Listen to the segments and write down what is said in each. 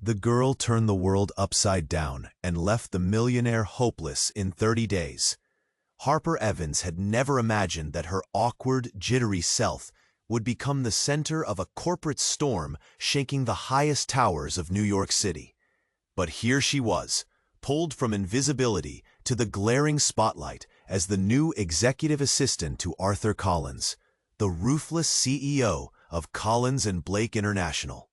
The girl turned the world upside down and left the millionaire hopeless in 30 days. Harper Evans had never imagined that her awkward, jittery self would become the center of a corporate storm shaking the highest towers of New York City. But here she was, pulled from invisibility to the glaring spotlight as the new executive assistant to Arthur Collins, the ruthless CEO of Collins & Blake International.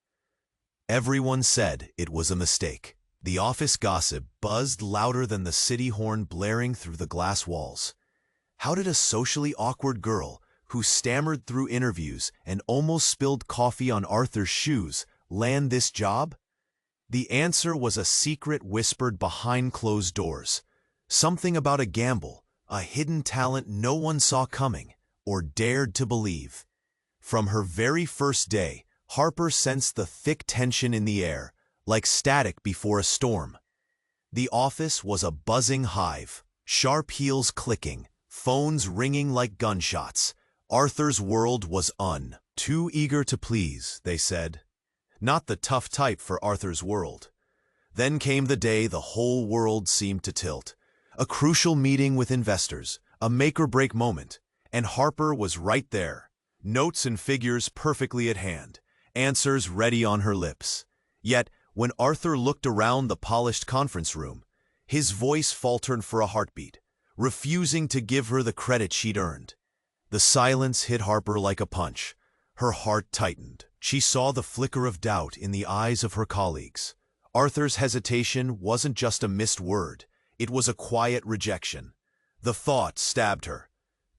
Everyone said it was a mistake. The office gossip buzzed louder than the city horn blaring through the glass walls. How did a socially awkward girl, who stammered through interviews and almost spilled coffee on Arthur's shoes, land this job? The answer was a secret whispered behind closed doors. Something about a gamble, a hidden talent no one saw coming or dared to believe. From her very first day, Harper sensed the thick tension in the air, like static before a storm. The office was a buzzing hive, sharp heels clicking, phones ringing like gunshots. Arthur's world was too eager to please, they said. Not the tough type for Arthur's world. Then came the day the whole world seemed to tilt. A crucial meeting with investors, a make-or-break moment, and Harper was right there. Notes and figures perfectly at hand, answers ready on her lips. Yet, when Arthur looked around the polished conference room, his voice faltered for a heartbeat, refusing to give her the credit she'd earned. The silence hit Harper like a punch. Her heart tightened. She saw the flicker of doubt in the eyes of her colleagues. Arthur's hesitation wasn't just a missed word. It was a quiet rejection. The thought stabbed her.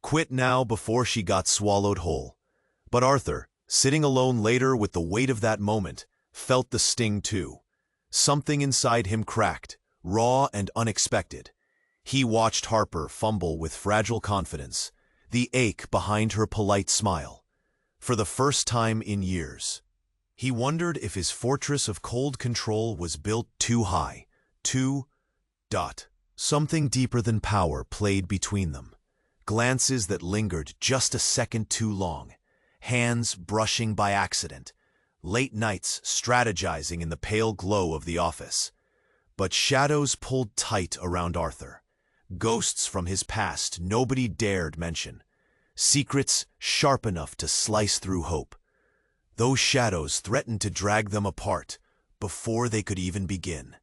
Quit now before she got swallowed whole. But Arthur, sitting alone later with the weight of that moment, felt the sting too. Something inside him cracked, raw and unexpected. He watched Harper fumble with fragile confidence, the ache behind her polite smile. For the first time in years, he wondered if his fortress of cold control was built too high, Something deeper than power played between them. Glances that lingered just a second too long, hands brushing by accident, late nights strategizing in the pale glow of the office. But shadows pulled tight around Arthur. Ghosts from his past nobody dared mention. Secrets sharp enough to slice through hope. Those shadows threatened to drag them apart before they could even begin.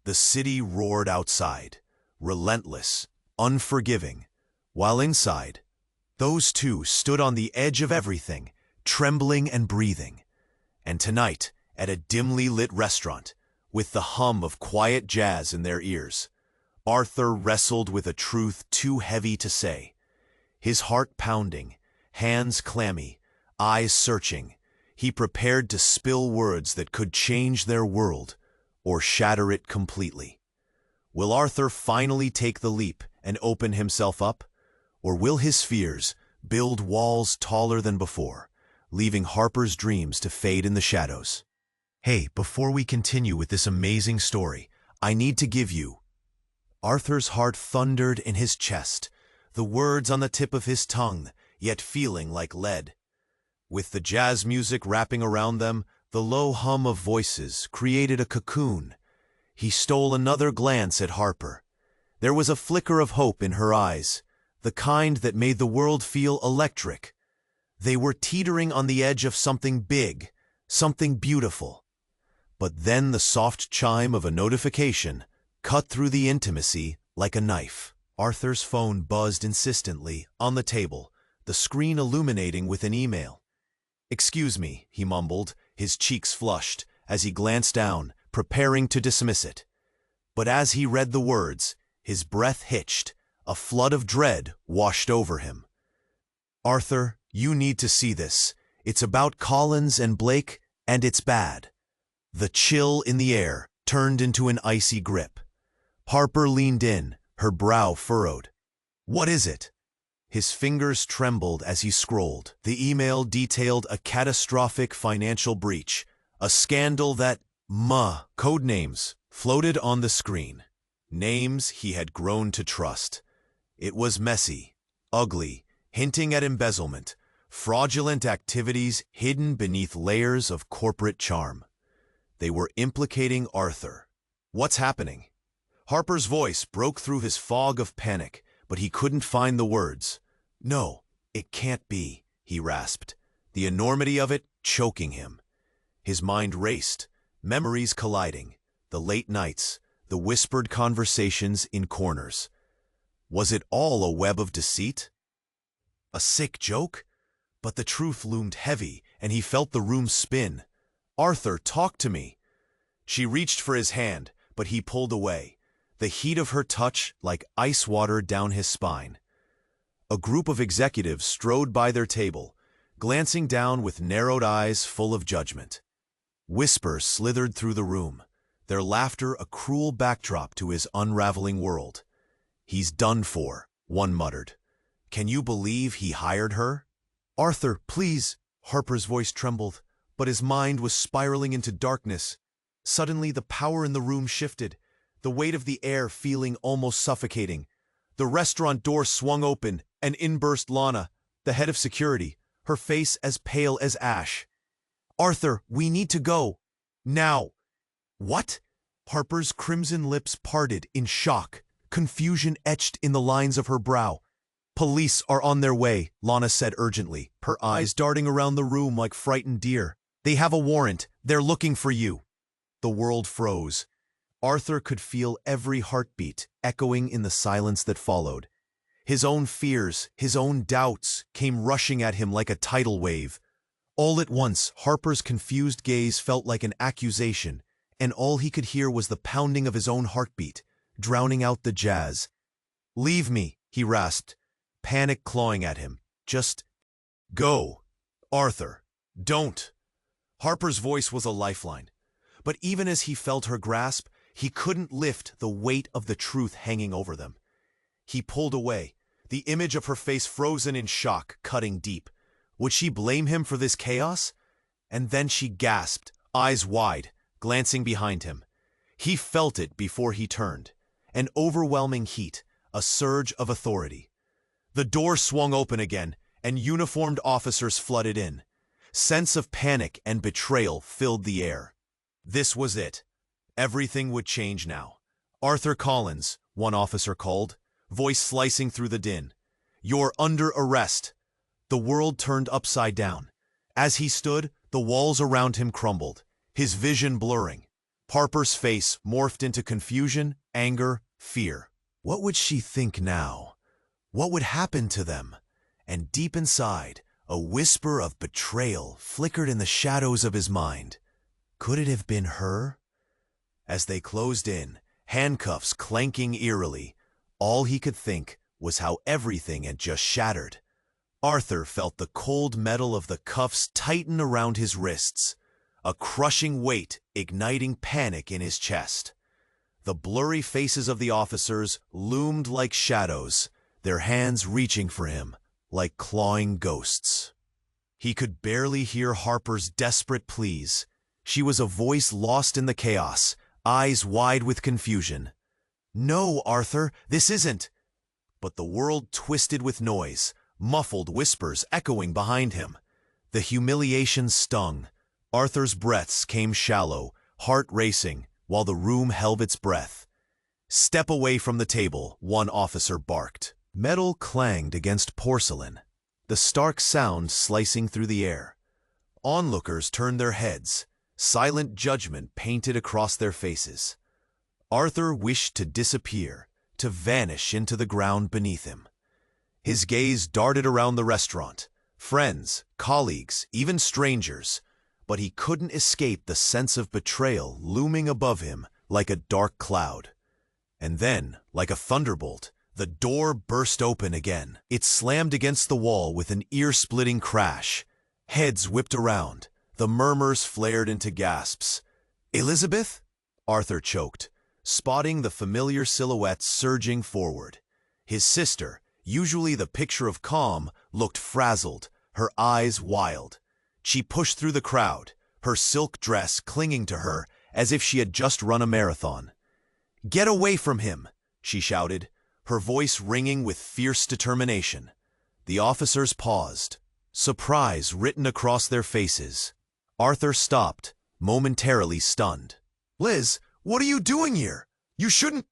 The city roared outside, relentless, unforgiving, while inside, those two stood on the edge of everything, trembling and breathing. And tonight, at a dimly lit restaurant, with the hum of quiet jazz in their ears, Arthur wrestled with a truth too heavy to say. His heart pounding, hands clammy, eyes searching, he prepared to spill words that could change their world or shatter it completely. Will Arthur finally take the leap and open himself up? Or will his fears build walls taller than before, leaving Harper's dreams to fade in the shadows? Hey, before we continue with this amazing story, I need to give you... Arthur's heart thundered in his chest, the words on the tip of his tongue, yet feeling like lead. With the jazz music wrapping around them, the low hum of voices created a cocoon. He stole another glance at Harper. There was a flicker of hope in her eyes, the kind that made the world feel electric. They were teetering on the edge of something big, something beautiful. But then the soft chime of a notification cut through the intimacy like a knife. Arthur's phone buzzed insistently on the table, the screen illuminating with an email. "Excuse me," he mumbled, his cheeks flushed, as he glanced down, preparing to dismiss it. But as he read the words, his breath hitched, a flood of dread washed over him. "Arthur, you need to see this. It's about Collins and Blake, and it's bad." The chill in the air turned into an icy grip. Harper leaned in, her brow furrowed. "What is it?" His fingers trembled as he scrolled. The email detailed a catastrophic financial breach, a scandal that, code names, floated on the screen. Names he had grown to trust. It was messy, ugly, hinting at embezzlement, fraudulent activities hidden beneath layers of corporate charm. They were implicating Arthur. What's happening? Harper's voice broke through his fog of panic, but he couldn't find the words. No, it can't be, he rasped, the enormity of it choking him. His mind raced, memories colliding, the late nights, the whispered conversations in corners. Was it all a web of deceit? A sick joke? But the truth loomed heavy, and he felt the room spin. Arthur, talk to me. She reached for his hand, but he pulled away, the heat of her touch like ice water down his spine. A group of executives strode by their table, glancing down with narrowed eyes full of judgment. Whispers slithered through the room, their laughter a cruel backdrop to his unraveling world. He's done for, one muttered. Can you believe he hired her? Arthur, please, Harper's voice trembled, but his mind was spiraling into darkness. Suddenly the power in the room shifted, the weight of the air feeling almost suffocating. The restaurant door swung open, and in burst Lana, the head of security, her face as pale as ash. Arthur, we need to go. Now. What? Harper's crimson lips parted in shock, confusion etched in the lines of her brow. Police are on their way, Lana said urgently, her eyes darting around the room like frightened deer. They have a warrant. They're looking for you. The world froze. Arthur could feel every heartbeat echoing in the silence that followed. His own fears, his own doubts came rushing at him like a tidal wave. All at once, Harper's confused gaze felt like an accusation, and all he could hear was the pounding of his own heartbeat, drowning out the jazz. Leave me, he rasped, panic clawing at him. Just go. Arthur, don't. Harper's voice was a lifeline, but even as he felt her grasp, he couldn't lift the weight of the truth hanging over them. He pulled away, the image of her face frozen in shock, cutting deep. Would she blame him for this chaos? And then she gasped, eyes wide, glancing behind him. He felt it before he turned. An overwhelming heat, a surge of authority. The door swung open again, and uniformed officers flooded in. Sense of panic and betrayal filled the air. This was it. Everything would change now. Arthur Collins, one officer called, voice slicing through the din. You're under arrest. The world turned upside down. As he stood, the walls around him crumbled, his vision blurring. Harper's face morphed into confusion, anger, fear. What would she think now? What would happen to them? And deep inside, a whisper of betrayal flickered in the shadows of his mind. Could it have been her? As they closed in, handcuffs clanking eerily, all he could think was how everything had just shattered. Arthur felt the cold metal of the cuffs tighten around his wrists, a crushing weight igniting panic in his chest. The blurry faces of the officers loomed like shadows, their hands reaching for him like clawing ghosts. He could barely hear Harper's desperate pleas. She was a voice lost in the chaos, eyes wide with confusion. No, Arthur, this isn't. But the world twisted with noise, muffled whispers echoing behind him. The humiliation stung. Arthur's breaths came shallow, heart racing, while the room held its breath. Step away from the table, one officer barked. Metal clanged against porcelain, the stark sound slicing through the air. Onlookers turned their heads, silent judgment painted across their faces. Arthur wished to disappear, to vanish into the ground beneath him. His gaze darted around the restaurant, friends, colleagues, even strangers, but he couldn't escape the sense of betrayal looming above him like a dark cloud. And then, like a thunderbolt, the door burst open again. It slammed against the wall with an ear-splitting crash. Heads whipped around. The murmurs flared into gasps. Elizabeth? Arthur choked, spotting the familiar silhouette surging forward. His sister, usually the picture of calm, looked frazzled, her eyes wild. She pushed through the crowd, her silk dress clinging to her as if she had just run a marathon. Get away from him, she shouted, her voice ringing with fierce determination. The officers paused, surprise written across their faces. Arthur stopped, momentarily stunned. "Liz, what are you doing here? You shouldn't—"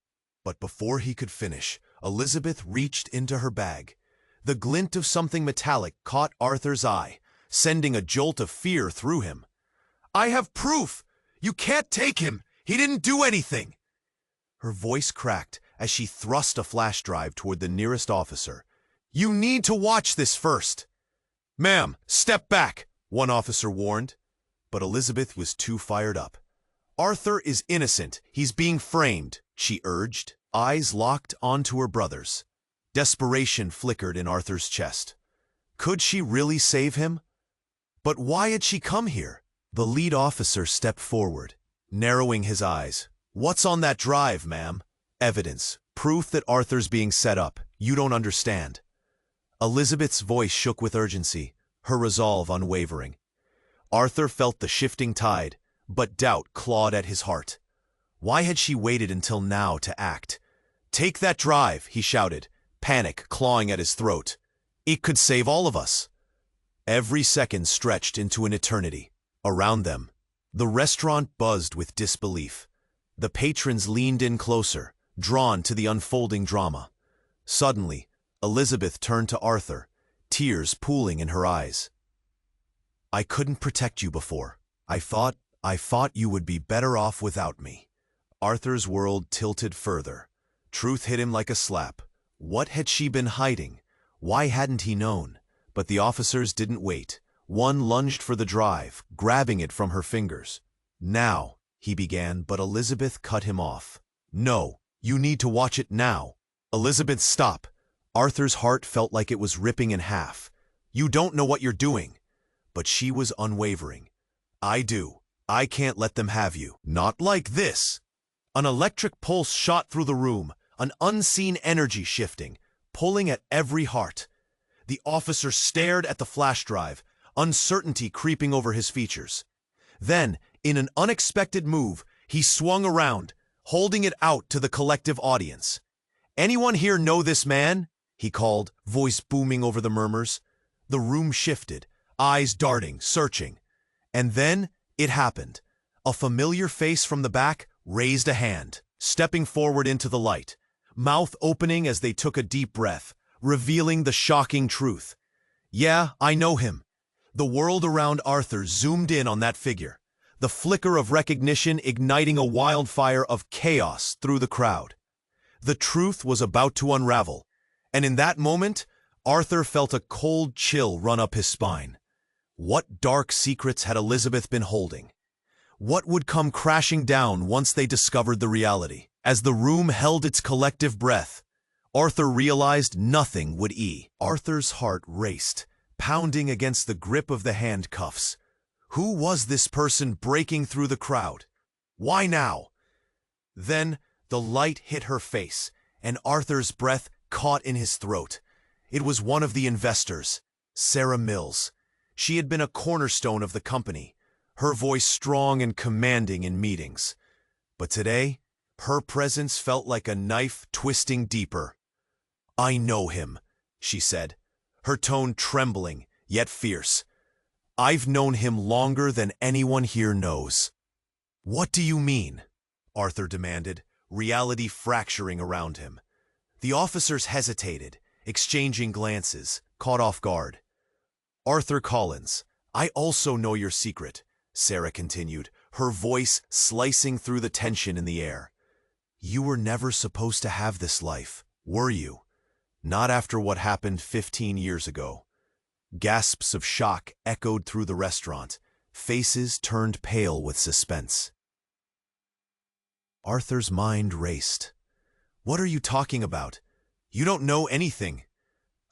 But before he could finish, Elizabeth reached into her bag. The glint of something metallic caught Arthur's eye, sending a jolt of fear through him. "I have proof! You can't take him! He didn't do anything!" Her voice cracked as she thrust a flash drive toward the nearest officer. "You need to watch this first!" "Ma'am, step back!" one officer warned. But Elizabeth was too fired up. "Arthur is innocent. He's being framed," she urged, eyes locked onto her brother's. Desperation flickered in Arthur's chest. Could she really save him? But why had she come here? The lead officer stepped forward, narrowing his eyes. "What's on that drive, ma'am?" "Evidence. Proof that Arthur's being set up. You don't understand." Elizabeth's voice shook with urgency, her resolve unwavering. Arthur felt the shifting tide, but doubt clawed at his heart. Why had she waited until now to act? "Take that drive," he shouted, panic clawing at his throat. "It could save all of us." Every second stretched into an eternity. Around them, the restaurant buzzed with disbelief. The patrons leaned in closer, drawn to the unfolding drama. Suddenly, Elizabeth turned to Arthur, tears pooling in her eyes. "I couldn't protect you before. I thought you would be better off without me." Arthur's world tilted further. Truth hit him like a slap. What had she been hiding? Why hadn't he known? But the officers didn't wait. One lunged for the drive, grabbing it from her fingers. "Now," he began, but Elizabeth cut him off. "No, you need to watch it now." "Elizabeth, stop." Arthur's heart felt like it was ripping in half. "You don't know what you're doing." But she was unwavering. "I do. I can't let them have you. Not like this." An electric pulse shot through the room, an unseen energy shifting, pulling at every heart. The officer stared at the flash drive, uncertainty creeping over his features. Then, in an unexpected move, he swung around, holding it out to the collective audience. "Anyone here know this man?" he called, voice booming over the murmurs. The room shifted, eyes darting, searching. And then it happened. A familiar face from the back raised a hand, stepping forward into the light, mouth opening as they took a deep breath, revealing the shocking truth. "Yeah, I know him." The world around Arthur zoomed in on that figure, the flicker of recognition igniting a wildfire of chaos through the crowd. The truth was about to unravel, and in that moment, Arthur felt a cold chill run up his spine. What dark secrets had Elizabeth been holding? What would come crashing down once they discovered the reality? As the room held its collective breath, Arthur realized nothing would end. Arthur's heart raced, pounding against the grip of the handcuffs. Who was this person breaking through the crowd? Why now? Then the light hit her face, and Arthur's breath caught in his throat. It was one of the investors, Sarah Mills. She had been a cornerstone of the company, her voice strong and commanding in meetings. But today, her presence felt like a knife twisting deeper. "I know him," she said, her tone trembling, yet fierce. "I've known him longer than anyone here knows." "What do you mean?" Arthur demanded, reality fracturing around him. The officers hesitated, exchanging glances, caught off guard. "Arthur Collins, I also know your secret," Sarah continued, her voice slicing through the tension in the air. "You were never supposed to have this life, were you? Not after what happened 15 years ago." Gasps of shock echoed through the restaurant. Faces turned pale with suspense. Arthur's mind raced. "What are you talking about? You don't know anything."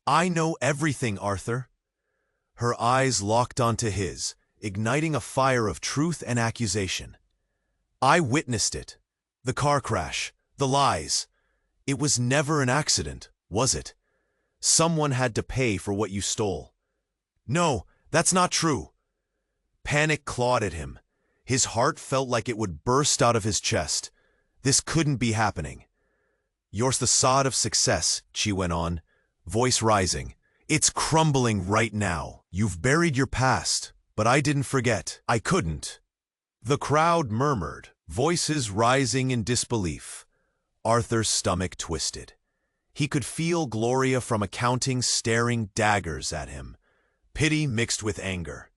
"I know everything, Arthur." Her eyes locked onto his, igniting a fire of truth and accusation. "I witnessed it. The car crash, the lies. It was never an accident, was it? Someone had to pay for what you stole." "No, that's not true." Panic clawed at him. His heart felt like it would burst out of his chest. This couldn't be happening. "You're the sod of success," she went on, voice rising. "It's crumbling right now. You've buried your past, but I didn't forget. I couldn't." The crowd murmured, voices rising in disbelief. Arthur's stomach twisted. He could feel Gloria from accounting staring daggers at him, pity mixed with anger.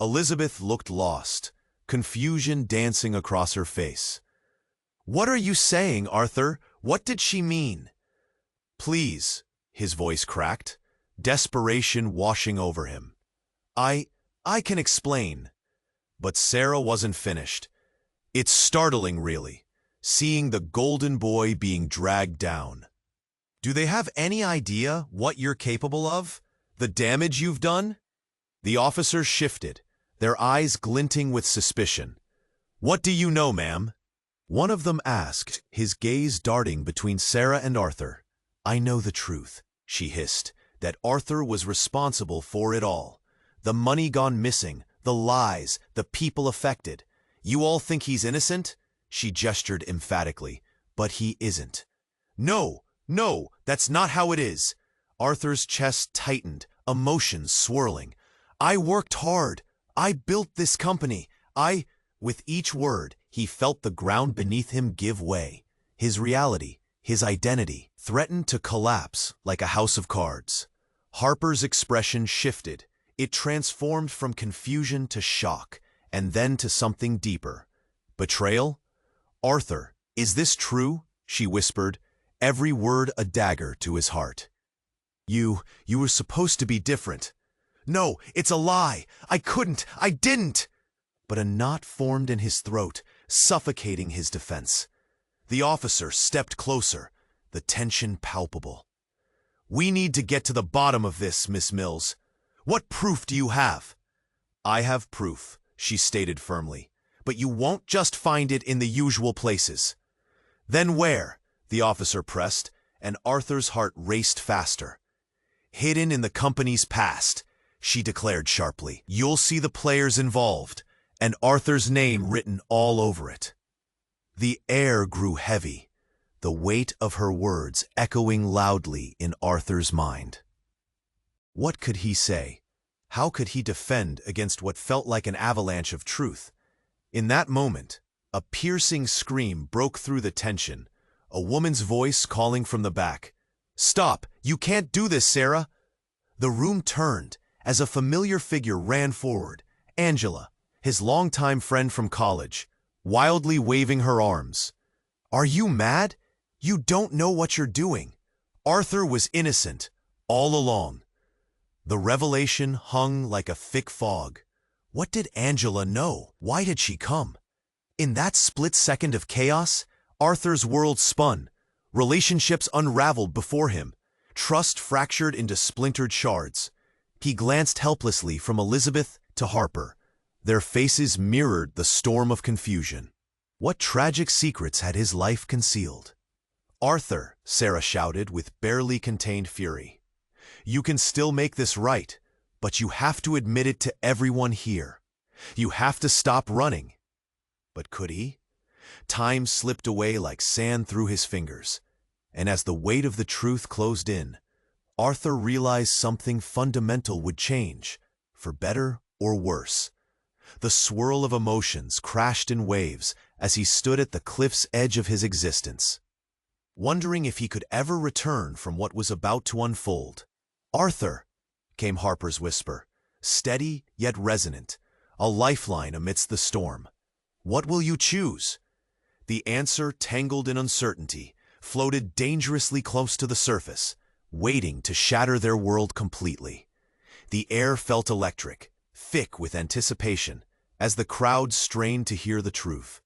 Elizabeth looked lost, confusion dancing across her face. "What are you saying, Arthur? What did she mean?" "Please," his voice cracked, desperation washing over him. I can explain." But Sarah wasn't finished. "It's startling, really, seeing the golden boy being dragged down. Do they have any idea what you're capable of? The damage you've done?" The officers shifted, their eyes glinting with suspicion. "What do you know, ma'am?" One of them asked, his gaze darting between Sarah and Arthur. "I know the truth," she hissed, "that Arthur was responsible for it all. The money gone missing, the lies, the people affected. You all think he's innocent?" She gestured emphatically. "But he isn't." No, that's not how it is." Arthur's chest tightened, emotions swirling. "I worked hard. I built this company. With each word, he felt the ground beneath him give way. His reality, his identity, threatened to collapse like a house of cards. Harper's expression shifted. It transformed from confusion to shock, and then to something deeper. Betrayal? "Arthur, is this true?" she whispered, every word a dagger to his heart. You were supposed to be different." "No, it's a lie. I didn't." But a knot formed in his throat, suffocating his defense. The officer stepped closer, the tension palpable. "We need to get to the bottom of this, Miss Mills. What proof do you have?" "I have proof," she stated firmly, "but you won't just find it in the usual places." "Then where?" the officer pressed, and Arthur's heart raced faster. "Hidden in the company's past," she declared sharply. "You'll see the players involved, and Arthur's name written all over it." The air grew heavy, the weight of her words echoing loudly in Arthur's mind. What could he say? How could he defend against what felt like an avalanche of truth? In that moment, a piercing scream broke through the tension, a woman's voice calling from the back. "Stop! You can't do this, Sarah!" The room turned as a familiar figure ran forward, Angela, his longtime friend from college, wildly waving her arms. "Are you mad? You don't know what you're doing. Arthur was innocent, all along." The revelation hung like a thick fog. What did Angela know? Why did she come? In that split second of chaos, Arthur's world spun. Relationships unraveled before him. Trust fractured into splintered shards. He glanced helplessly from Elizabeth to Harper. Their faces mirrored the storm of confusion. What tragic secrets had his life concealed? "Arthur," Sarah shouted with barely contained fury. "You can still make this right, but you have to admit it to everyone here. You have to stop running." But could he? Time slipped away like sand through his fingers, and as the weight of the truth closed in, Arthur realized something fundamental would change, for better or worse. The swirl of emotions crashed in waves as he stood at the cliff's edge of his existence, wondering if he could ever return from what was about to unfold. "Arthur," came Harper's whisper, steady yet resonant, a lifeline amidst the storm. "What will you choose?" The answer, tangled in uncertainty, floated dangerously close to the surface, waiting to shatter their world completely. The air felt electric, thick with anticipation, as the crowd strained to hear the truth.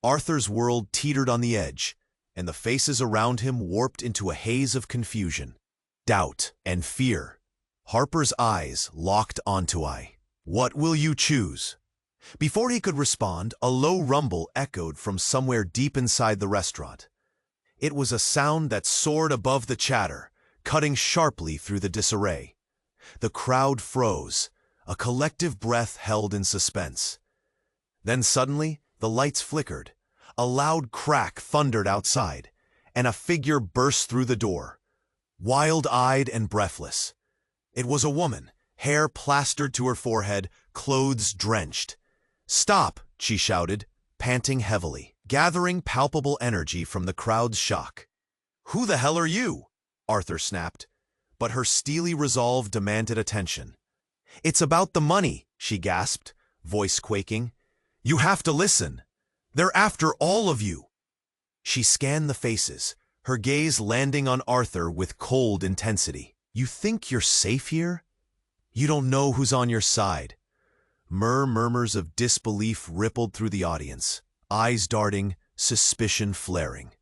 Arthur's world teetered on the edge, and the faces around him warped into a haze of confusion, doubt, and fear. Harper's eyes locked onto eye. "What will you choose?" Before he could respond, a low rumble echoed from somewhere deep inside the restaurant. It was a sound that soared above the chatter, cutting sharply through the disarray. The crowd froze, a collective breath held in suspense. Then suddenly, the lights flickered. A loud crack thundered outside, and a figure burst through the door, wild-eyed and breathless. It was a woman, hair plastered to her forehead, clothes drenched. "Stop!" she shouted, panting heavily, gathering palpable energy from the crowd's shock. "Who the hell are you?" Arthur snapped, but her steely resolve demanded attention. "It's about the money," she gasped, voice quaking. "You have to listen. They're after all of you." She scanned the faces, her gaze landing on Arthur with cold intensity. "You think you're safe here? You don't know who's on your side." Murmurs of disbelief rippled through the audience, eyes darting, suspicion flaring.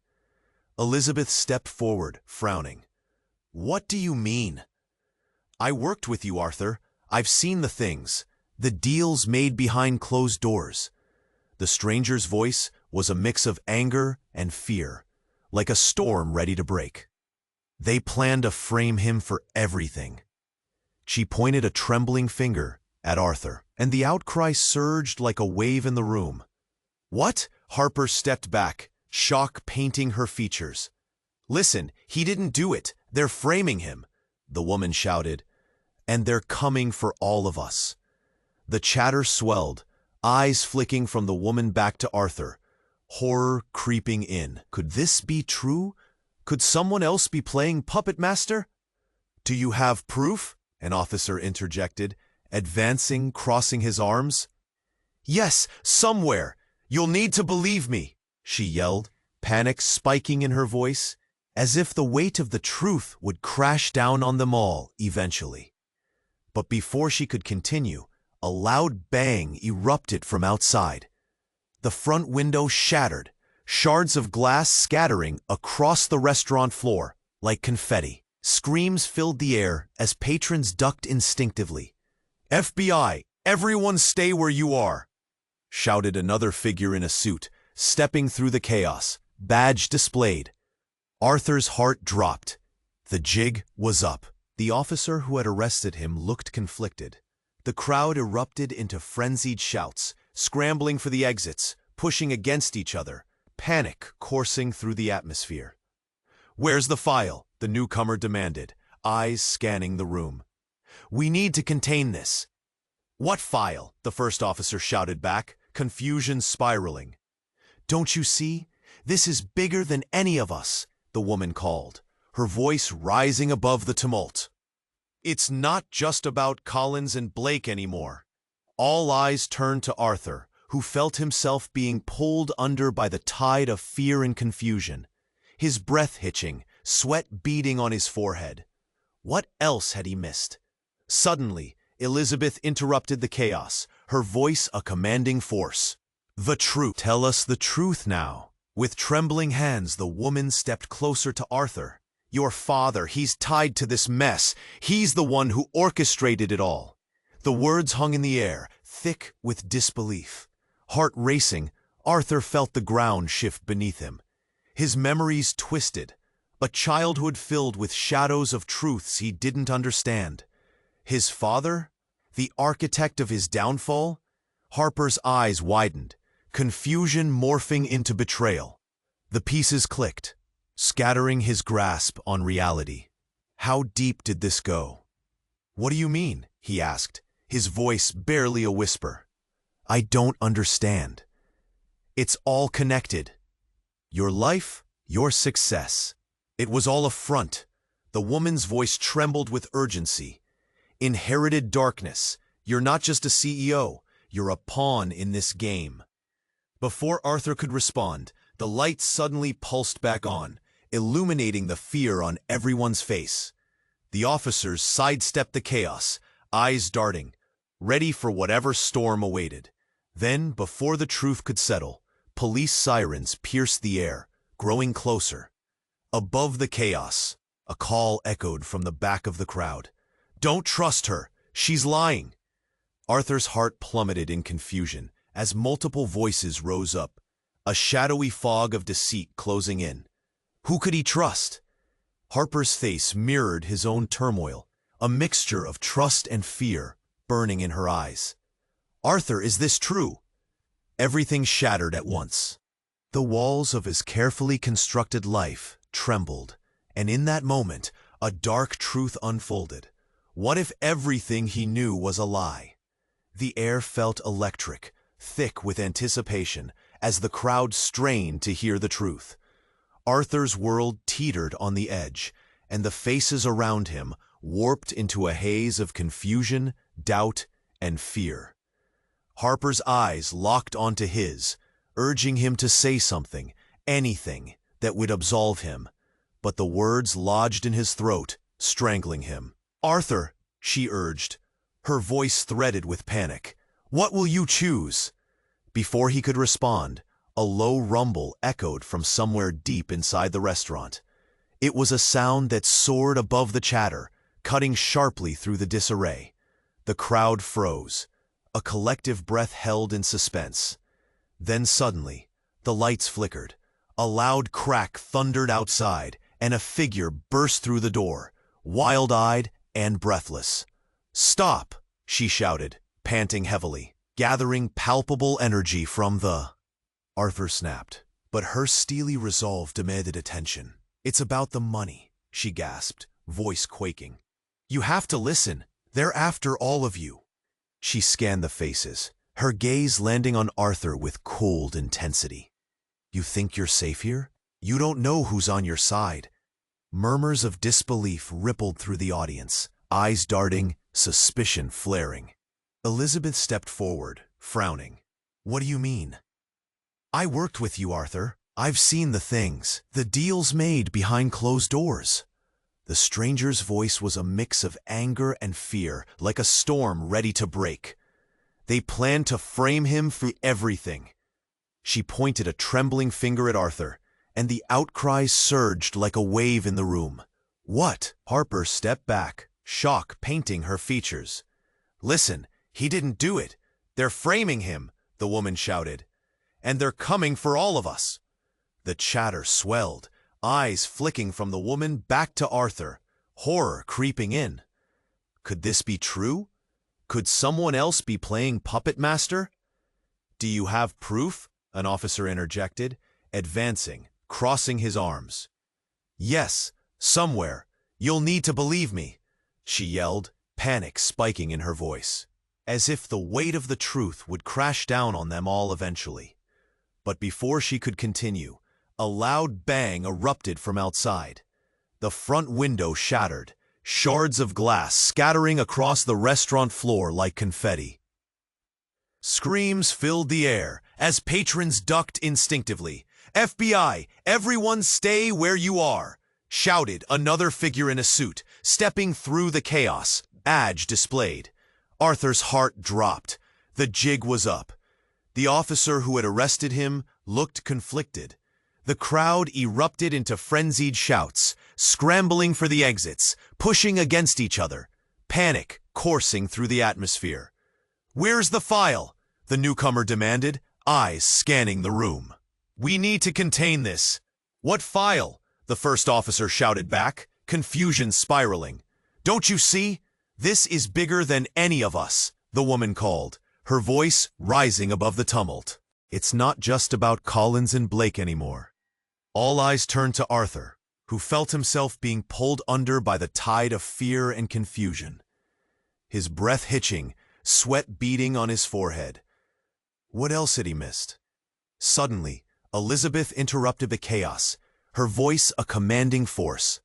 Elizabeth stepped forward, frowning. "What do you mean?" "I worked with you, Arthur. I've seen the things, the deals made behind closed doors." The stranger's voice was a mix of anger and fear, like a storm ready to break. "They plan to frame him for everything." She pointed a trembling finger at Arthur, and the outcry surged like a wave in the room. "What?" Harper stepped back, shock painting her features. "Listen, he didn't do it. They're framing him," the woman shouted. "And they're coming for all of us." The chatter swelled, eyes flicking from the woman back to Arthur, horror creeping in. Could this be true? Could someone else be playing puppet master? "Do you have proof?" an officer interjected, advancing, crossing his arms. "Yes, somewhere. You'll need to believe me," she yelled, panic spiking in her voice, as if the weight of the truth would crash down on them all eventually. But before she could continue, a loud bang erupted from outside. The front window shattered, shards of glass scattering across the restaurant floor like confetti. Screams filled the air as patrons ducked instinctively. "FBI, everyone stay where you are!" shouted another figure in a suit, stepping through the chaos, badge displayed. Arthur's heart dropped. The jig was up. The officer who had arrested him looked conflicted. The crowd erupted into frenzied shouts, scrambling for the exits, pushing against each other, panic coursing through the atmosphere. "Where's the file?" the newcomer demanded, eyes scanning the room. "We need to contain this." "What file?" the first officer shouted back, confusion spiraling. "Don't you see? This is bigger than any of us," the woman called, her voice rising above the tumult. "It's not just about Collins and Blake anymore." All eyes turned to Arthur, who felt himself being pulled under by the tide of fear and confusion, his breath hitching, sweat beading on his forehead. What else had he missed? Suddenly, Elizabeth interrupted the chaos, her voice a commanding force. "The truth. Tell us the truth now." With trembling hands, the woman stepped closer to Arthur. "Your father, he's tied to this mess. He's the one who orchestrated it all." The words hung in the air, thick with disbelief. Heart racing, Arthur felt the ground shift beneath him. His memories twisted, a childhood filled with shadows of truths he didn't understand. His father? The architect of his downfall? Harper's eyes widened, confusion morphing into betrayal. The pieces clicked, scattering his grasp on reality. How deep did this go? "What do you mean?" he asked, his voice barely a whisper. "I don't understand." "It's all connected. Your life, your success. It was all a front." The woman's voice trembled with urgency. "Inherited darkness. You're not just a CEO, you're a pawn in this game." Before Arthur could respond, the light suddenly pulsed back on, illuminating the fear on everyone's face. The officers sidestepped the chaos, eyes darting, ready for whatever storm awaited. Then, before the truth could settle, police sirens pierced the air, growing closer. Above the chaos, a call echoed from the back of the crowd. "Don't trust her. She's lying." Arthur's heart plummeted in confusion as multiple voices rose up, a shadowy fog of deceit closing in. Who could he trust? Harper's face mirrored his own turmoil, a mixture of trust and fear burning in her eyes. "Arthur, is this true?" Everything shattered at once. The walls of his carefully constructed life trembled, and in that moment, a dark truth unfolded. What if everything he knew was a lie? The air felt electric, thick with anticipation, as the crowd strained to hear the truth. Arthur's world teetered on the edge, and the faces around him warped into a haze of confusion, doubt, and fear. Harper's eyes locked onto his, urging him to say something, anything, that would absolve him, but the words lodged in his throat, strangling him. "Arthur," she urged, her voice threaded with panic, "what will you choose?" Before he could respond, a low rumble echoed from somewhere deep inside the restaurant. It was a sound that soared above the chatter, cutting sharply through the disarray. The crowd froze, a collective breath held in suspense. Then suddenly, the lights flickered. A loud crack thundered outside, and a figure burst through the door, wild-eyed and breathless. "Stop!" she shouted, panting heavily, gathering palpable energy from the... Arthur snapped, but her steely resolve demanded attention. "It's about the money," she gasped, voice quaking. "You have to listen. They're after all of you." She scanned the faces, her gaze landing on Arthur with cold intensity. "You think you're safe here? You don't know who's on your side." Murmurs of disbelief rippled through the audience, eyes darting, suspicion flaring. Elizabeth stepped forward, frowning. "What do you mean?" "I worked with you, Arthur. I've seen the things, the deals made behind closed doors." The stranger's voice was a mix of anger and fear, like a storm ready to break. "They planned to frame him for everything." She pointed a trembling finger at Arthur, and the outcries surged like a wave in the room. "What?" Harper stepped back, shock painting her features. "Listen, he didn't do it. They're framing him," the woman shouted. "And they're coming for all of us." The chatter swelled, eyes flicking from the woman back to Arthur, horror creeping in. Could this be true? Could someone else be playing puppet master? "Do you have proof?" an officer interjected, advancing, crossing his arms. "Yes, somewhere. You'll need to believe me," she yelled, panic spiking in her voice, as if the weight of the truth would crash down on them all eventually. But before she could continue, a loud bang erupted from outside. The front window shattered, shards of glass scattering across the restaurant floor like confetti. Screams filled the air as patrons ducked instinctively. "FBI, everyone stay where you are!" shouted another figure in a suit, stepping through the chaos, badge displayed. Arthur's heart dropped. The jig was up. The officer who had arrested him looked conflicted. The crowd erupted into frenzied shouts, scrambling for the exits, pushing against each other, panic coursing through the atmosphere. "Where's the file?" the newcomer demanded, eyes scanning the room. "We need to contain this." "What file?" the first officer shouted back, confusion spiraling. "Don't you see? This is bigger than any of us," the woman called, her voice rising above the tumult. "It's not just about Collins and Blake anymore." All eyes turned to Arthur, who felt himself being pulled under by the tide of fear and confusion. His breath hitching, sweat beading on his forehead. What else had he missed? Suddenly, Elizabeth interrupted the chaos, her voice a commanding force.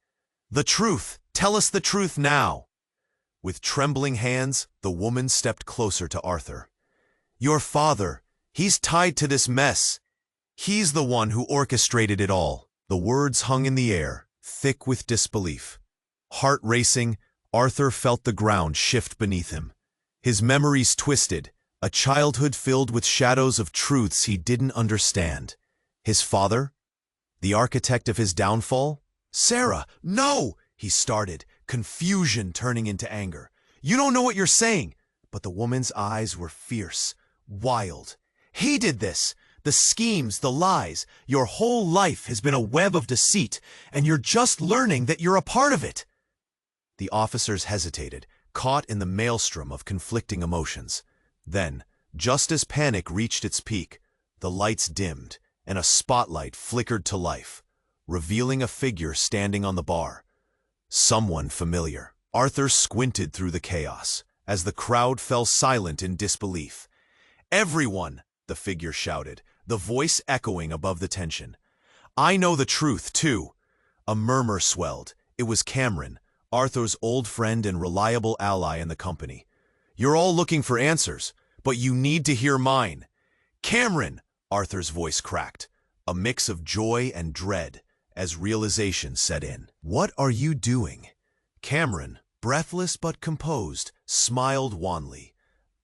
"The truth! Tell us the truth now!" With trembling hands, the woman stepped closer to Arthur. "Your father, he's tied to this mess. He's the one who orchestrated it all." The words hung in the air, thick with disbelief. Heart racing, Arthur felt the ground shift beneath him. His memories twisted, a childhood filled with shadows of truths he didn't understand. His father? The architect of his downfall? "Sarah, no!" he started, confusion turning into anger. "You don't know what you're saying." But the woman's eyes were fierce, wild. "He did this! The schemes, the lies. Your whole life has been a web of deceit, and you're just learning that you're a part of it." The officers hesitated, caught in the maelstrom of conflicting emotions. Then, just as panic reached its peak, the lights dimmed, and a spotlight flickered to life, revealing a figure standing on the bar. Someone familiar. Arthur squinted through the chaos, as the crowd fell silent in disbelief. "Everyone, the figure shouted, the voice echoing above the tension. "I know the truth, too." A murmur swelled. It was Cameron, Arthur's old friend and reliable ally in the company. "You're all looking for answers, but you need to hear mine." "Cameron!" Arthur's voice cracked, a mix of joy and dread as realization set in. "What are you doing?" Cameron, breathless but composed, smiled wanly.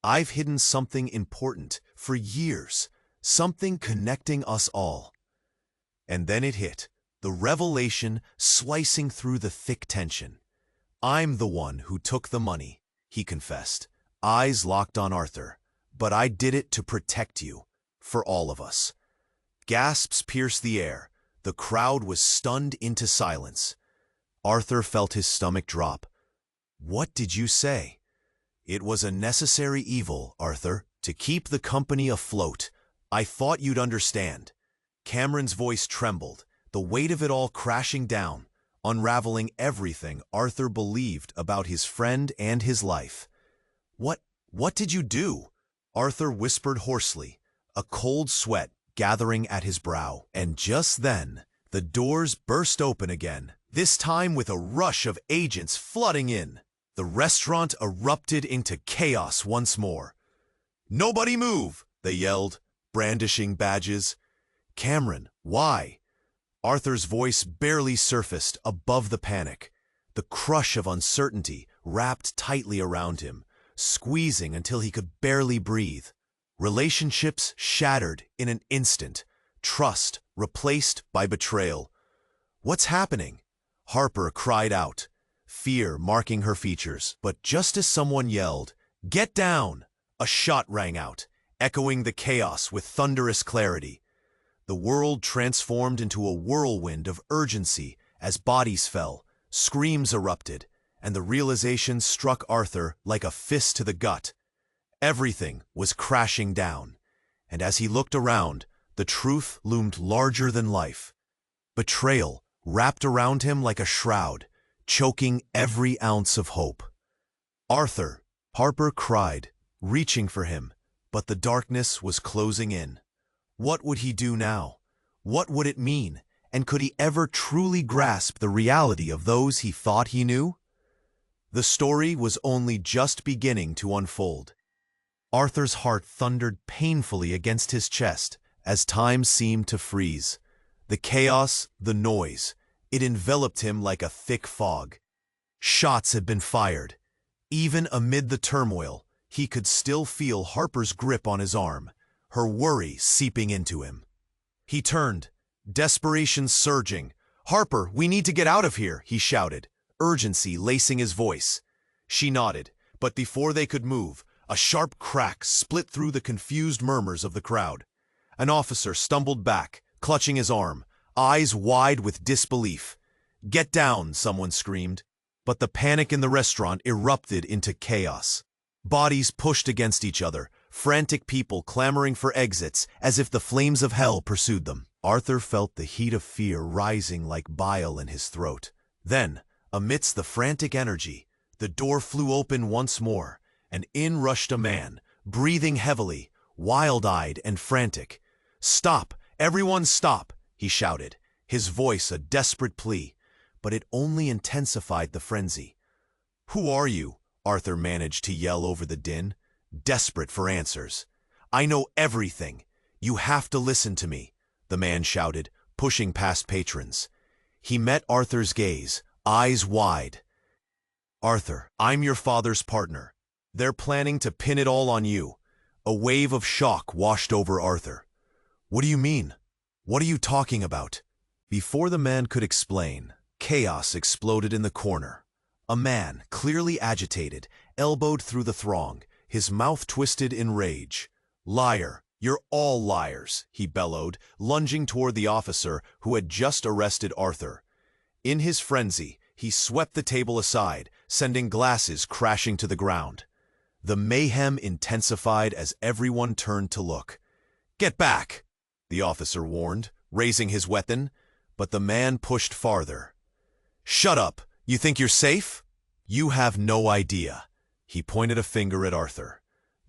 "I've hidden something important for years, something connecting us all." And then it hit, the revelation slicing through the thick tension. "I'm the one who took the money," he confessed, eyes locked on Arthur. "But I did it to protect you, for all of us." Gasps pierced the air. The crowd was stunned into silence. Arthur felt his stomach drop. "What did you say?" "It was a necessary evil, Arthur, to keep the company afloat. I thought you'd understand." Cameron's voice trembled, the weight of it all crashing down, unraveling everything Arthur believed about his friend and his life. What did you do?" Arthur whispered hoarsely, a cold sweat gathering at his brow. And just then, the doors burst open again, this time with a rush of agents flooding in. The restaurant erupted into chaos once more. "Nobody move!" they yelled, brandishing badges. "Cameron, why?" Arthur's voice barely surfaced above the panic. The crush of uncertainty wrapped tightly around him, squeezing until he could barely breathe. Relationships shattered in an instant, trust replaced by betrayal. "What's happening?" Harper cried out, fear marking her features. But just as someone yelled, "Get down!" a shot rang out, echoing the chaos with thunderous clarity. The world transformed into a whirlwind of urgency as bodies fell, screams erupted, and the realization struck Arthur like a fist to the gut. Everything was crashing down, and as he looked around, the truth loomed larger than life. Betrayal wrapped around him like a shroud, choking every ounce of hope. "Arthur!" Harper cried, reaching for him, but the darkness was closing in. What would he do now? What would it mean? And could he ever truly grasp the reality of those he thought he knew? The story was only just beginning to unfold. Arthur's heart thundered painfully against his chest as time seemed to freeze. The chaos, the noise, it enveloped him like a thick fog. Shots had been fired. Even amid the turmoil, he could still feel Harper's grip on his arm, her worry seeping into him. He turned, desperation surging. "Harper, we need to get out of here," he shouted, urgency lacing his voice. She nodded, but before they could move, a sharp crack split through the confused murmurs of the crowd. An officer stumbled back, clutching his arm, eyes wide with disbelief. "Get down!" someone screamed. But the panic in the restaurant erupted into chaos. Bodies pushed against each other, frantic people clamoring for exits as if the flames of hell pursued them. Arthur felt the heat of fear rising like bile in his throat. Then, amidst the frantic energy, the door flew open once more, and in rushed a man, breathing heavily, wild-eyed and frantic. "Stop! Everyone stop!" he shouted, his voice a desperate plea, but it only intensified the frenzy. "Who are you?" Arthur managed to yell over the din, desperate for answers. "I know everything. You have to listen to me," the man shouted, pushing past patrons. He met Arthur's gaze, eyes wide. "Arthur, I'm your father's partner. They're planning to pin it all on you." A wave of shock washed over Arthur. "What do you mean? What are you talking about?" Before the man could explain, chaos exploded in the corner. A man, clearly agitated, elbowed through the throng, his mouth twisted in rage. "Liar! You're all liars!" he bellowed, lunging toward the officer who had just arrested Arthur. In his frenzy, he swept the table aside, sending glasses crashing to the ground. The mayhem intensified as everyone turned to look. "Get back!" the officer warned, raising his weapon, but the man pushed farther. "Shut up! You think you're safe?" "You have no idea." He pointed a finger at Arthur.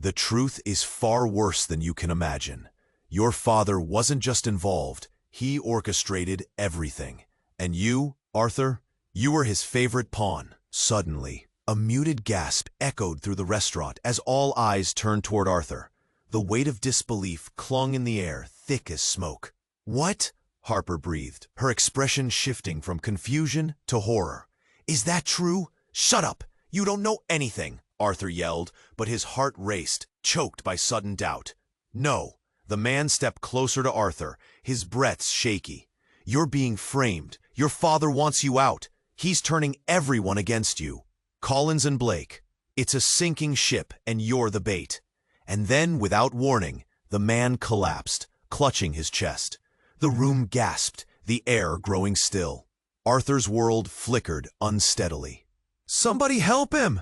The truth is far worse than you can imagine. Your father wasn't just involved, he orchestrated everything. And you, Arthur, you were his favorite pawn. Suddenly, a muted gasp echoed through the restaurant as all eyes turned toward Arthur. The weight of disbelief clung in the air, thick as smoke. "What?" Harper breathed, her expression shifting from confusion to horror. "Is that true? Shut up! You don't know anything!" Arthur yelled, but his heart raced, choked by sudden doubt. "No." The man stepped closer to Arthur, his breath shaky. "You're being framed. Your father wants you out. He's turning everyone against you. Collins and Blake. It's a sinking ship, and you're the bait." And then, without warning, the man collapsed, clutching his chest. The room gasped, the air growing still. Arthur's world flickered unsteadily. "Somebody help him!"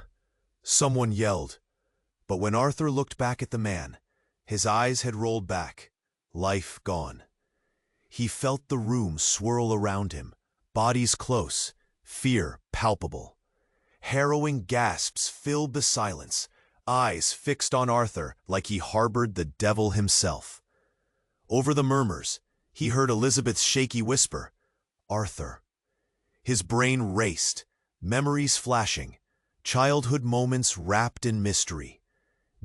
someone yelled. But when Arthur looked back at the man, his eyes had rolled back, life gone. He felt the room swirl around him, bodies close, fear palpable. Harrowing gasps filled the silence, eyes fixed on Arthur like he harbored the devil himself. Over the murmurs, he heard Elizabeth's shaky whisper, "Arthur." His brain raced, memories flashing, childhood moments wrapped in mystery.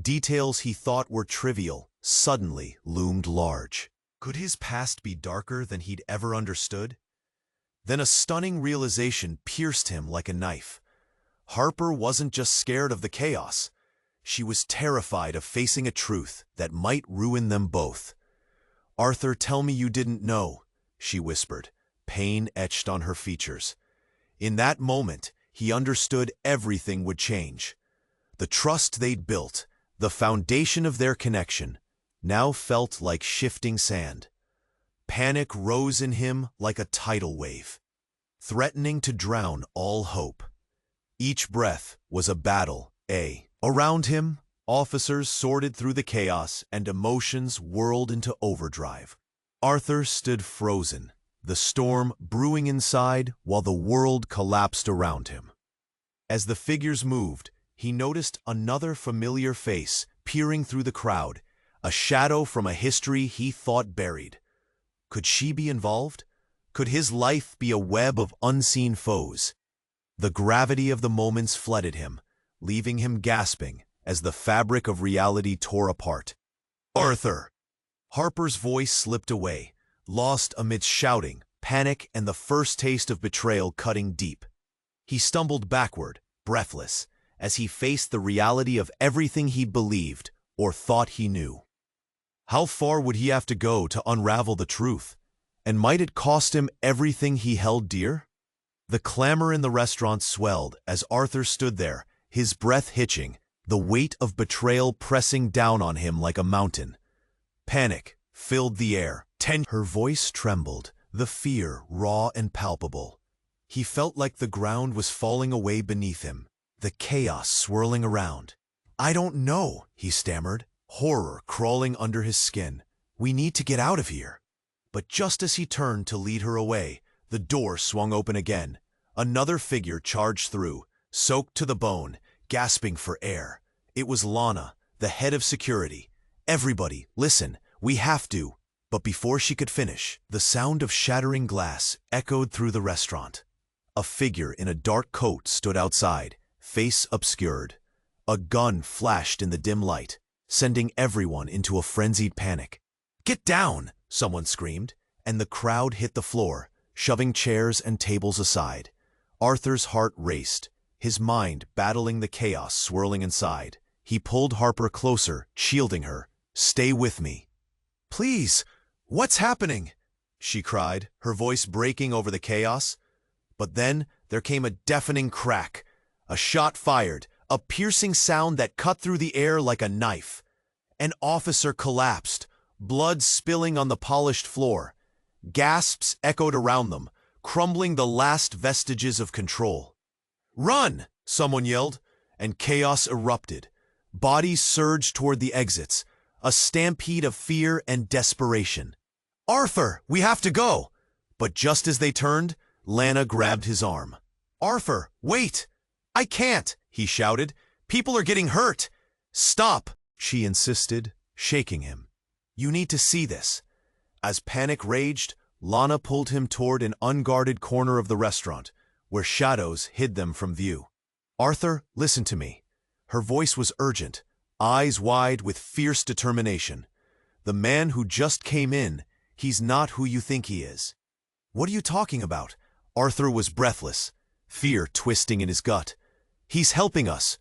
Details he thought were trivial suddenly loomed large. Could his past be darker than he'd ever understood? Then a stunning realization pierced him like a knife. Harper wasn't just scared of the chaos. She was terrified of facing a truth that might ruin them both. "Arthur, tell me you didn't know," she whispered, pain etched on her features. In that moment, he understood everything would change. The trust they'd built, the foundation of their connection, now felt like shifting sand. Panic rose in him like a tidal wave, threatening to drown all hope. Each breath was a battle, Around him, officers sorted through the chaos and emotions whirled into overdrive. Arthur stood frozen, the storm brewing inside while the world collapsed around him. As the figures moved, he noticed another familiar face peering through the crowd, a shadow from a history he thought buried. Could she be involved? Could his life be a web of unseen foes? The gravity of the moments flooded him, leaving him gasping as the fabric of reality tore apart. "Arthur!" Harper's voice slipped away, lost amidst shouting, panic, and the first taste of betrayal cutting deep. He stumbled backward, breathless, as he faced the reality of everything he'd believed or thought he knew. How far would he have to go to unravel the truth? And might it cost him everything he held dear? The clamor in the restaurant swelled as Arthur stood there, his breath hitching, the weight of betrayal pressing down on him like a mountain. Panic filled the air. Her voice trembled, the fear raw and palpable. He felt like the ground was falling away beneath him, the chaos swirling around. "I don't know," he stammered, horror crawling under his skin. "We need to get out of here." But just as he turned to lead her away, the door swung open again. Another figure charged through, soaked to the bone, gasping for air. It was Lana, the head of security. "Everybody, listen, we have to." But before she could finish, the sound of shattering glass echoed through the restaurant. A figure in a dark coat stood outside, face obscured. A gun flashed in the dim light, sending everyone into a frenzied panic. "Get down!" someone screamed, and the crowd hit the floor, shoving chairs and tables aside. Arthur's heart raced, his mind battling the chaos swirling inside. He pulled Harper closer, shielding her. "Stay with me." "Please, what's happening?" she cried, her voice breaking over the chaos. But then there came a deafening crack, a shot fired, a piercing sound that cut through the air like a knife. An officer collapsed, blood spilling on the polished floor. Gasps echoed around them, crumbling the last vestiges of control. "Run!" someone yelled, and chaos erupted. Bodies surged toward the exits, a stampede of fear and desperation. "Arthur, we have to go!" But just as they turned, Lana grabbed his arm. "Arthur, wait!" "I can't!" he shouted. "People are getting hurt!" "Stop!" she insisted, shaking him. You need to see this. As panic raged, Lana pulled him toward an unguarded corner of the restaurant, where shadows hid them from view. Arthur, listen to me. Her voice was urgent, eyes wide with fierce determination. The man who just came in, he's not who you think he is. What are you talking about? Arthur was breathless, fear twisting in his gut. He's helping us.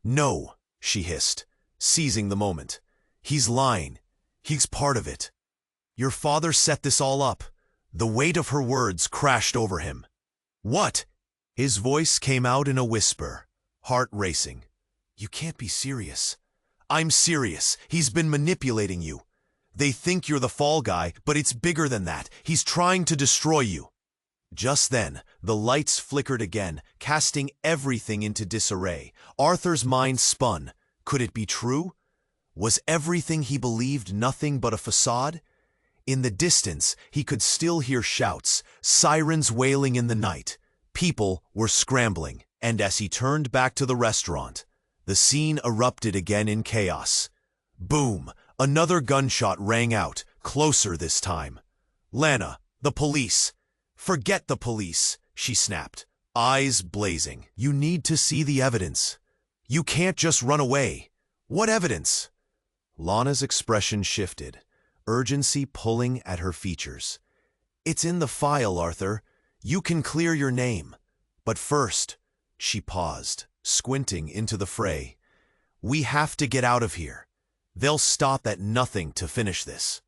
No, she hissed, seizing the moment. He's lying. He's part of it. Your father set this all up. The weight of her words crashed over him. What? His voice came out in a whisper, heart racing. You can't be serious. I'm serious. He's been manipulating you. They think you're the fall guy, but it's bigger than that. He's trying to destroy you. Just then, the lights flickered again, casting everything into disarray. Arthur's mind spun. Could it be true? Was everything he believed nothing but a facade? In the distance, he could still hear shouts, sirens wailing in the night. People were scrambling, and as he turned back to the restaurant, the scene erupted again in chaos. Boom! Another gunshot rang out, closer this time. Lana, the police! Forget the police, she snapped, eyes blazing. You need to see the evidence. You can't just run away. What evidence? Lana's expression shifted, urgency pulling at her features. It's in the file, Arthur. You can clear your name. But first, she paused, squinting into the fray. We have to get out of here. They'll stop at nothing to finish this.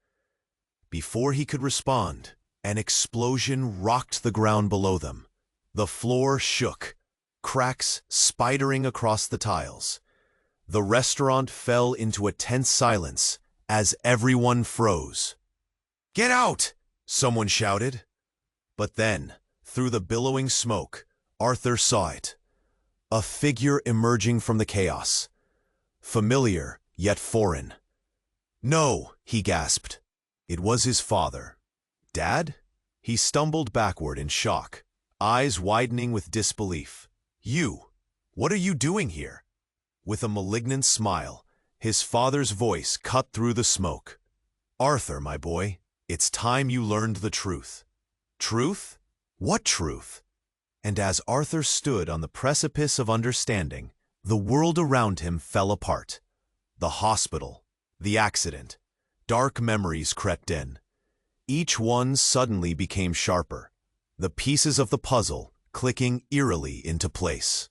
Before he could respond, an explosion rocked the ground below them. The floor shook, cracks spidering across the tiles. The restaurant fell into a tense silence as everyone froze. Get out! Someone shouted. But then, through the billowing smoke, Arthur saw it. A figure emerging from the chaos. Familiar, yet foreign. No, he gasped. It was his father. Dad? He stumbled backward in shock, eyes widening with disbelief. You! What are you doing here? With a malignant smile, his father's voice cut through the smoke. Arthur, my boy, it's time you learned the truth. Truth? What truth? And as Arthur stood on the precipice of understanding, the world around him fell apart. The hospital, the accident, dark memories crept in. Each one suddenly became sharper, the pieces of the puzzle clicking eerily into place.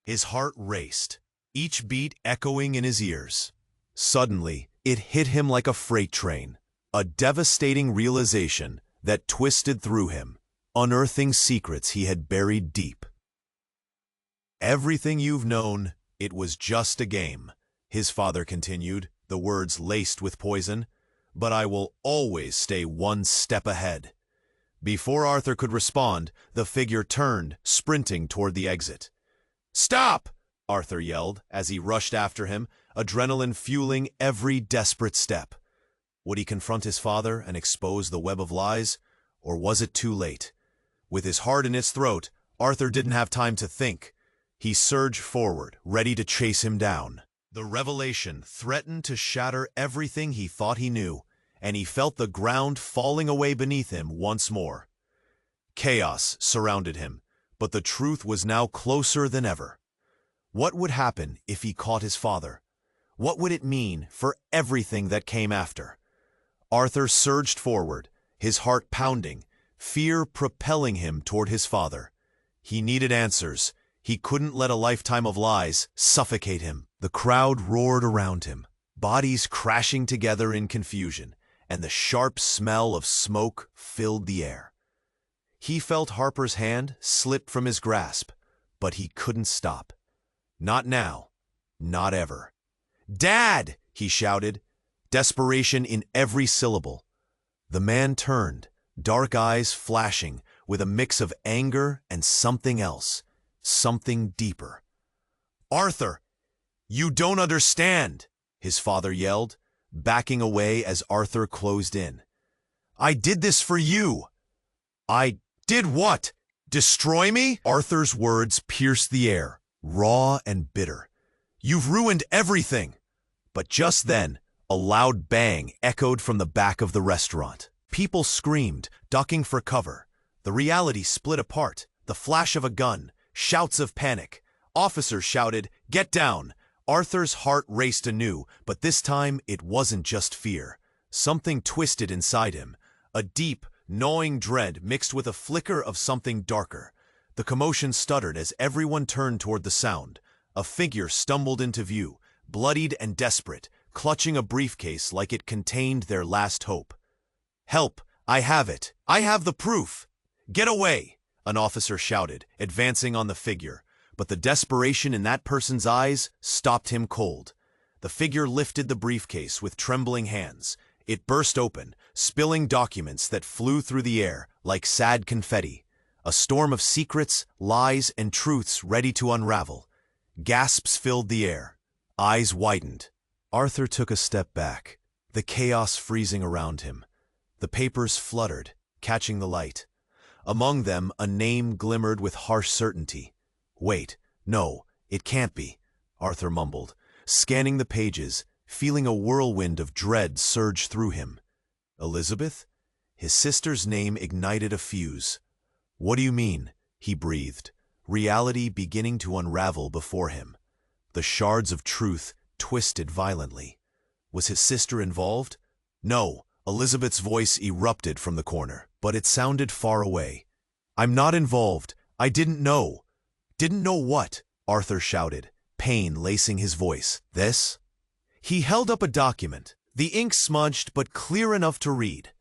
His heart raced, each beat echoing in his ears. Suddenly, it hit him like a freight train, a devastating realization that twisted through him, unearthing secrets he had buried deep. Everything you've known, it was just a game, his father continued, the words laced with poison. But I will always stay one step ahead. Before Arthur could respond, the figure turned, sprinting toward the exit. Stop! Arthur yelled as he rushed after him, adrenaline fueling every desperate step. Would he confront his father and expose the web of lies, or was it too late? With his heart in his throat, Arthur didn't have time to think. He surged forward, ready to chase him down. The revelation threatened to shatter everything he thought he knew, and he felt the ground falling away beneath him once more. Chaos surrounded him, but the truth was now closer than ever. What would happen if he caught his father? What would it mean for everything that came after? Arthur surged forward, his heart pounding, fear propelling him toward his father. He needed answers. He couldn't let a lifetime of lies suffocate him. The crowd roared around him, bodies crashing together in confusion, and the sharp smell of smoke filled the air. He felt Harper's hand slip from his grasp, but he couldn't stop. Not now, not ever. "Dad!" he shouted, desperation in every syllable. The man turned, dark eyes flashing with a mix of anger and something else, something deeper. "Arthur, you don't understand," his father yelled, backing away as Arthur closed in. "I did this for you." "I did what? Destroy me?" Arthur's words pierced the air, raw and bitter. You've ruined everything! But just then, a loud bang echoed from the back of the restaurant. People screamed, ducking for cover. The reality split apart. The flash of a gun, shouts of panic. Officers shouted, "Get down!" Arthur's heart raced anew, but this time it wasn't just fear. Something twisted inside him. A deep, gnawing dread mixed with a flicker of something darker. The commotion stuttered as everyone turned toward the sound. A figure stumbled into view, bloodied and desperate, clutching a briefcase like it contained their last hope. "Help! I have it! I have the proof! Get away!" an officer shouted, advancing on the figure. But the desperation in that person's eyes stopped him cold. The figure lifted the briefcase with trembling hands. It burst open, spilling documents that flew through the air like sad confetti. A storm of secrets, lies, and truths ready to unravel. Gasps filled the air. Eyes widened. Arthur took a step back, the chaos freezing around him. The papers fluttered, catching the light. Among them, a name glimmered with harsh certainty. "Wait, no, it can't be," Arthur mumbled, scanning the pages, feeling a whirlwind of dread surge through him. Elizabeth? His sister's name ignited a fuse. "What do you mean?" he breathed, reality beginning to unravel before him. The shards of truth twisted violently. Was his sister involved? No, Elizabeth's voice erupted from the corner, but it sounded far away. "I'm not involved. I didn't know." "Didn't know what?" Arthur shouted, pain lacing his voice. "This?" He held up a document, the ink smudged but clear enough to read.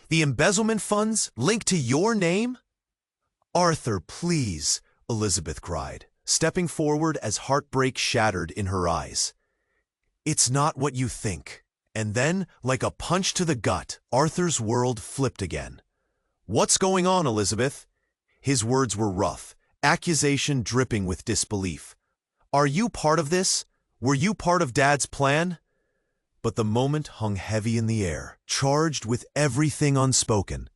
"The embezzlement funds linked to your name?" "Arthur, please," Elizabeth cried, stepping forward as heartbreak shattered in her eyes. "It's not what you think." And then, like a punch to the gut, Arthur's world flipped again. "What's going on, Elizabeth?" His words were rough, accusation dripping with disbelief. "Are you part of this? Were you part of Dad's plan?" But the moment hung heavy in the air, charged with everything unspoken.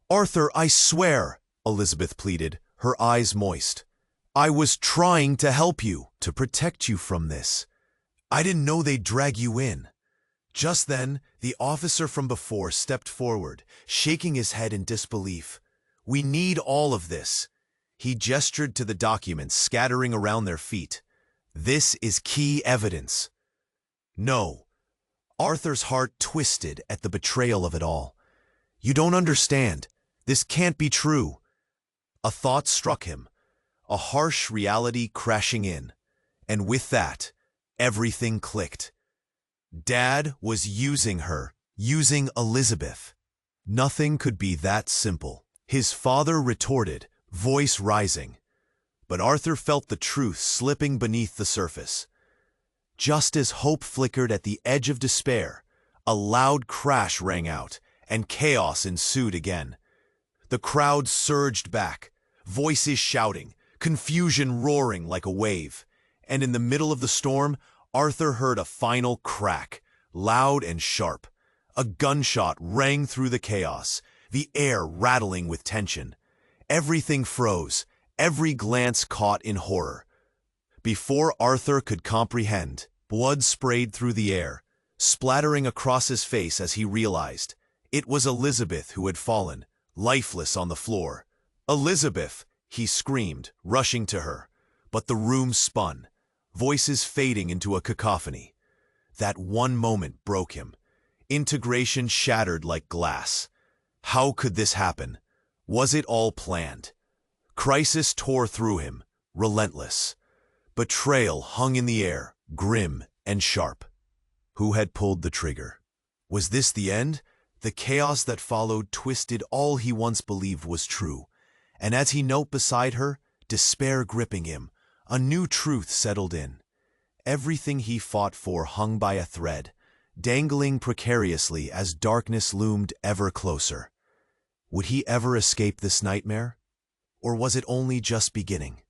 "Arthur, I swear," Elizabeth pleaded, her eyes moist. "I was trying to help you, to protect you from this. I didn't know they'd drag you in." Just then, the officer from before stepped forward, shaking his head in disbelief. "We need all of this." He gestured to the documents scattering around their feet. "This is key evidence." "No." Arthur's heart twisted at the betrayal of it all. "You don't understand. This can't be true." A thought struck him, a harsh reality crashing in. And with that, everything clicked. Dad was using her, using Elizabeth. Nothing could be that simple. His father retorted, voice rising. But Arthur felt the truth slipping beneath the surface. Just as hope flickered at the edge of despair, a loud crash rang out, and chaos ensued again. The crowd surged back, voices shouting, confusion roaring like a wave. And in the middle of the storm, Arthur heard a final crack, loud and sharp. A gunshot rang through the chaos, the air rattling with tension. Everything froze, every glance caught in horror. Before Arthur could comprehend, blood sprayed through the air, splattering across his face as he realized. It was Elizabeth who had fallen, lifeless on the floor. "Elizabeth!" he screamed, rushing to her. But the room spun, voices fading into a cacophony. That one moment broke him. Integration shattered like glass. How could this happen? Was it all planned? Crisis tore through him, relentless. Betrayal hung in the air, grim and sharp. Who had pulled the trigger? Was this the end? The chaos that followed twisted all he once believed was true. And as he knelt beside her, despair gripping him, a new truth settled in. Everything he fought for hung by a thread, dangling precariously as darkness loomed ever closer. Would he ever escape this nightmare? Or was it only just beginning?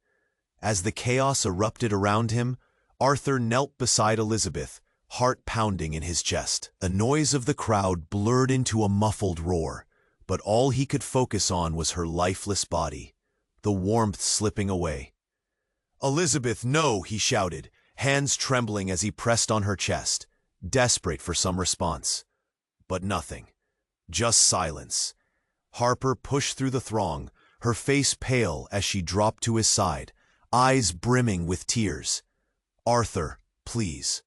As the chaos erupted around him, Arthur knelt beside Elizabeth, heart pounding in his chest. The noise of the crowd blurred into a muffled roar, but all he could focus on was her lifeless body, the warmth slipping away. "Elizabeth, no!" he shouted, hands trembling as he pressed on her chest, desperate for some response. But nothing. Just silence. Harper pushed through the throng, her face pale as she dropped to his side, eyes brimming with tears. "Arthur, please.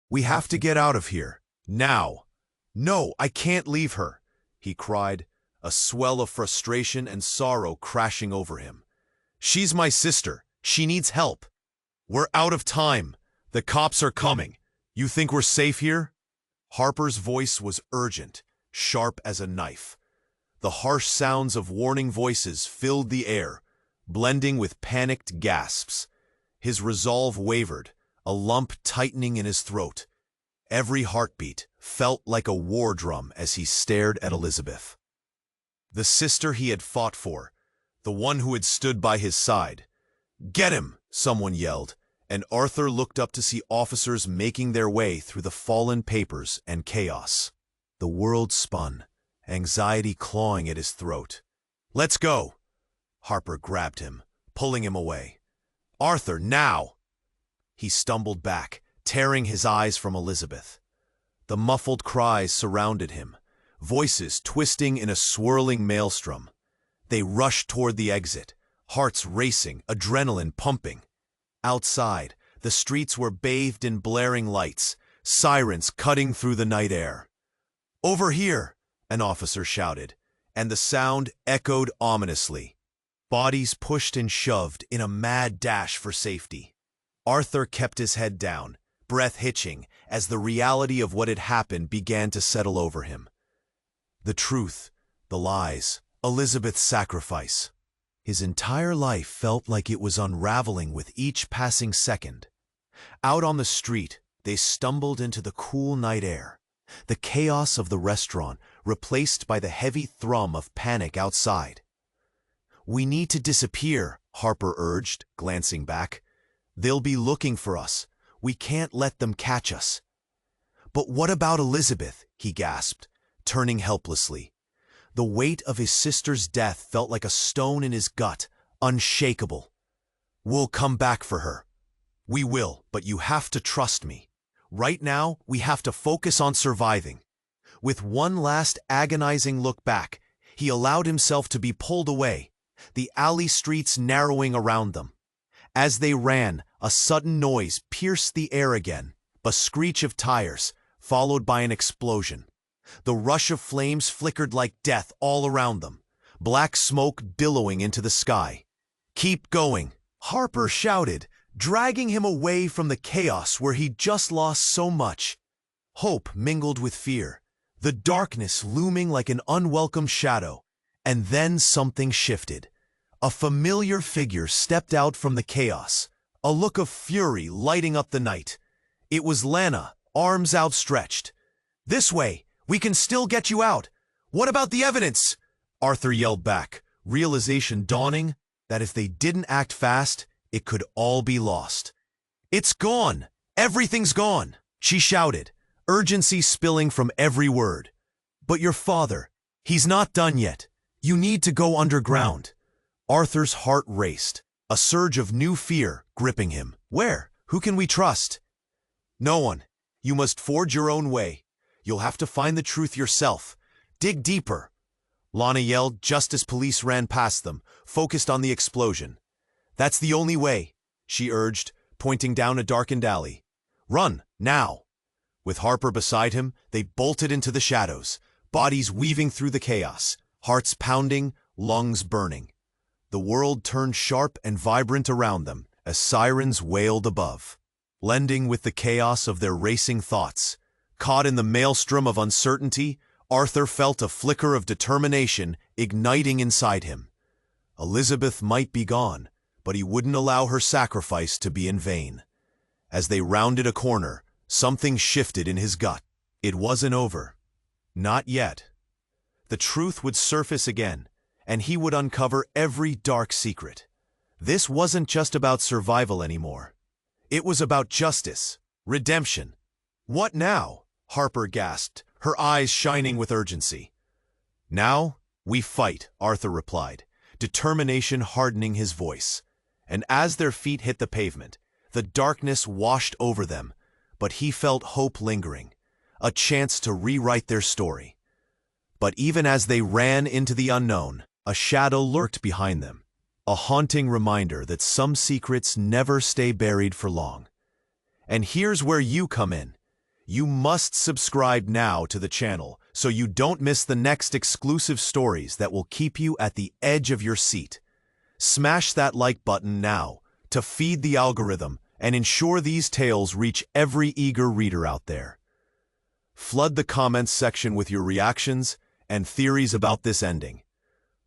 We have to get out of here. Now." "No, I can't leave her," he cried, a swell of frustration and sorrow crashing over him. "She's my sister. She needs help. We're out of time. The cops are coming. You think we're safe here?" Harper's voice was urgent, sharp as a knife. The harsh sounds of warning voices filled the air, blending with panicked gasps. His resolve wavered, a lump tightening in his throat. Every heartbeat felt like a war drum as he stared at Elizabeth. The sister he had fought for, the one who had stood by his side. "Get him!" someone yelled, and Arthur looked up to see officers making their way through the fallen papers and chaos. The world spun, anxiety clawing at his throat. "Let's go!" Harper grabbed him, pulling him away. "Arthur, now!" He stumbled back, tearing his eyes from Elizabeth. The muffled cries surrounded him, voices twisting in a swirling maelstrom. They rushed toward the exit, hearts racing, adrenaline pumping. Outside, the streets were bathed in blaring lights, sirens cutting through the night air. "Over here!" an officer shouted, and the sound echoed ominously. Bodies pushed and shoved in a mad dash for safety. Arthur kept his head down, breath hitching, as the reality of what had happened began to settle over him. The truth, the lies, Elizabeth's sacrifice. His entire life felt like it was unraveling with each passing second. Out on the street, they stumbled into the cool night air, the chaos of the restaurant replaced by the heavy thrum of panic outside. "We need to disappear," Harper urged, glancing back. "They'll be looking for us. We can't let them catch us." "But what about Elizabeth?" he gasped, turning helplessly. The weight of his sister's death felt like a stone in his gut, unshakable. "We'll come back for her." "We will, but you have to trust me. Right now, we have to focus on surviving." With one last agonizing look back, he allowed himself to be pulled away, the alley streets narrowing around them. As they ran, a sudden noise pierced the air again, a screech of tires, followed by an explosion. The rush of flames flickered like death all around them, black smoke billowing into the sky. "Keep going," Harper shouted, dragging him away from the chaos where he'd just lost so much. Hope mingled with fear, the darkness looming like an unwelcome shadow. And then something shifted. A familiar figure stepped out from the chaos, a look of fury lighting up the night. It was Lana, arms outstretched. "This way! We can still get you out! What about the evidence?" Arthur yelled back, realization dawning that if they didn't act fast, it could all be lost. "It's gone! Everything's gone!" she shouted, urgency spilling from every word. "But your father, he's not done yet. You need to go underground." Arthur's heart raced, a surge of new fear gripping him. "Where? Who can we trust?" "No one. You must forge your own way. You'll have to find the truth yourself. Dig deeper." Lana yelled just as police ran past them, focused on the explosion. "That's the only way," she urged, pointing down a darkened alley. "Run, now." With Harper beside him, they bolted into the shadows, bodies weaving through the chaos, hearts pounding, lungs burning. The world turned sharp and vibrant around them as sirens wailed above. Blending with the chaos of their racing thoughts, caught in the maelstrom of uncertainty, Arthur felt a flicker of determination igniting inside him. Elizabeth might be gone, but he wouldn't allow her sacrifice to be in vain. As they rounded a corner, something shifted in his gut. It wasn't over. Not yet. The truth would surface again, and he would uncover every dark secret. This wasn't just about survival anymore. It was about justice, redemption. "What now?" Harper gasped, her eyes shining with urgency. "Now, we fight," Arthur replied, determination hardening his voice. And as their feet hit the pavement, The darkness washed over them, but he felt hope lingering, a chance to rewrite their story. But even as they ran into the unknown, a shadow lurked behind them, a haunting reminder that some secrets never stay buried for long. And here's where you come in. You must subscribe now to the channel so you don't miss the next exclusive stories that will keep you at the edge of your seat. Smash that like button now to feed the algorithm and ensure these tales reach every eager reader out there. Flood the comments section with your reactions and theories about this ending.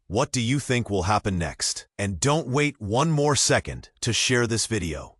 What do you think will happen next? And don't wait one more second to share this video.